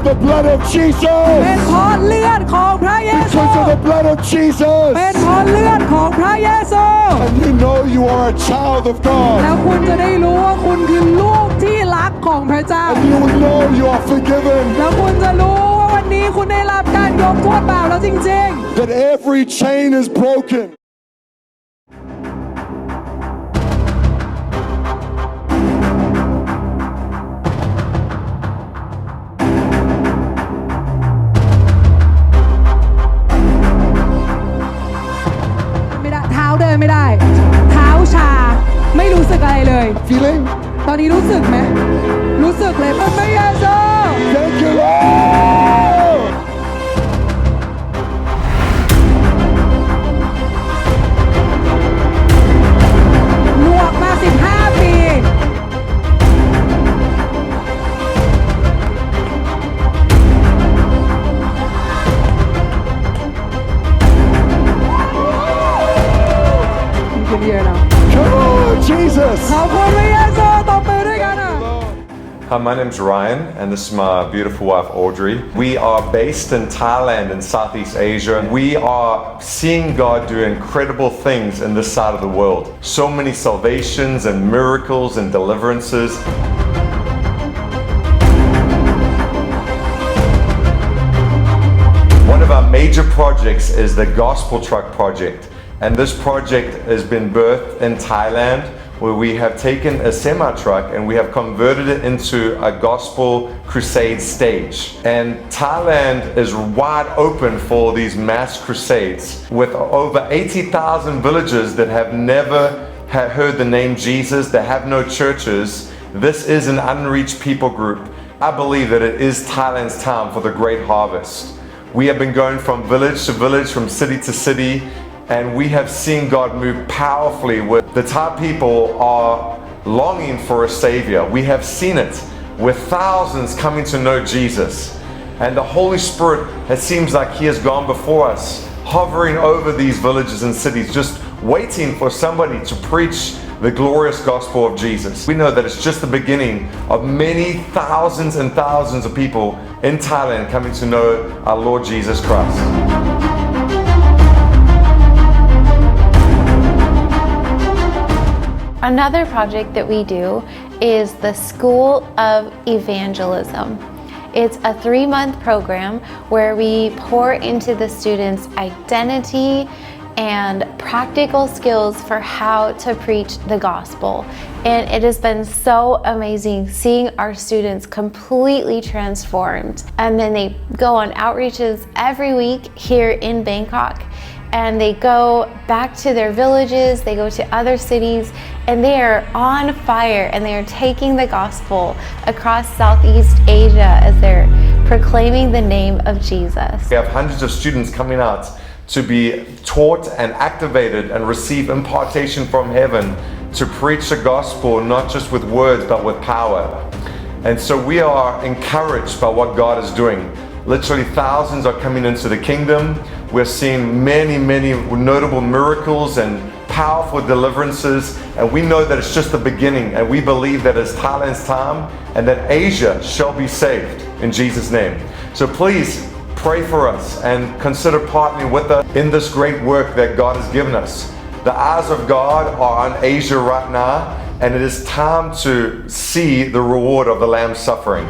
the blood of เป็น Jesus. เพราะเลือดของพระเยซู Because of the blood of เป็น Jesus. เพราะเลือดของพระเยซู And you know you are a child of แล้ว God. คุณจะได้รู้ว่าคุณคือลูกที่รักของพระเจ้า And you will know you are forgiven. แล้วคุณจะรู้ว่าวันนี้คุณได้รับการยกโทษบาปแล้วจริง That every chain is broken. ๆไม่ได้เท้าเดินไม่ได้ เท้าชาไม่รู้สึกอะไรเลย Feeling? ตอนนี้รู้สึกไหมรู้สึกเลยพระเยซู Thank you, Lord. หนวกมา15 ปี คุณเยอะนะ Come on, Jesus. ขอบคุณพระเยซูตบมือด้วยกันอ่ะ Hi, my name's Ryan, and this is my beautiful wife, Audrey. We are based in Thailand in Southeast Asia. We are seeing God do incredible things in this side of the world. So many salvations and miracles and deliverances. One of our major projects is the Gospel Truck Project. And this project has been birthed in Thailand, where we have taken a semi-truck and we have converted it into a gospel crusade stage. And Thailand is wide open for these mass crusades with over 80,000 villagers that have never heard the name Jesus, that have no churches. This is an unreached people group. I believe that it is Thailand's time for the great harvest. We have been going from village to village, from city to city, and we have seen God move powerfully with the Thai people are longing for a savior. We have seen it with thousands coming to know Jesus. And the Holy Spirit, it seems like He has gone before us, hovering over these villages and cities, just waiting for somebody to preach the glorious gospel of Jesus. We know that it's just the beginning of many thousands and thousands of people in Thailand coming to know our Lord Jesus Christ. Another project that we do is the School of Evangelism. It's a 3-month program where we pour into the students' identity and practical skills for how to preach the gospel. And it has been so amazing seeing our students completely transformed. And then they go on outreaches every week here in Bangkok. And they go back to their villages, they go to other cities, and they are on fire and they are taking the gospel across Southeast Asia as they're proclaiming the name of Jesus. We have hundreds of students coming out to be taught and activated and receive impartation from heaven to preach the gospel, not just with words, but with power. And so we are encouraged by what God is doing. Literally thousands are coming into the kingdom. We're seeing many, many notable miracles and powerful deliverances. And we know that it's just the beginning. And we believe that it's Thailand's time and that Asia shall be saved in Jesus' name. So please pray for us and consider partnering with us in this great work that God has given us. The eyes of God are on Asia right now, and it is time to see the reward of the Lamb's suffering.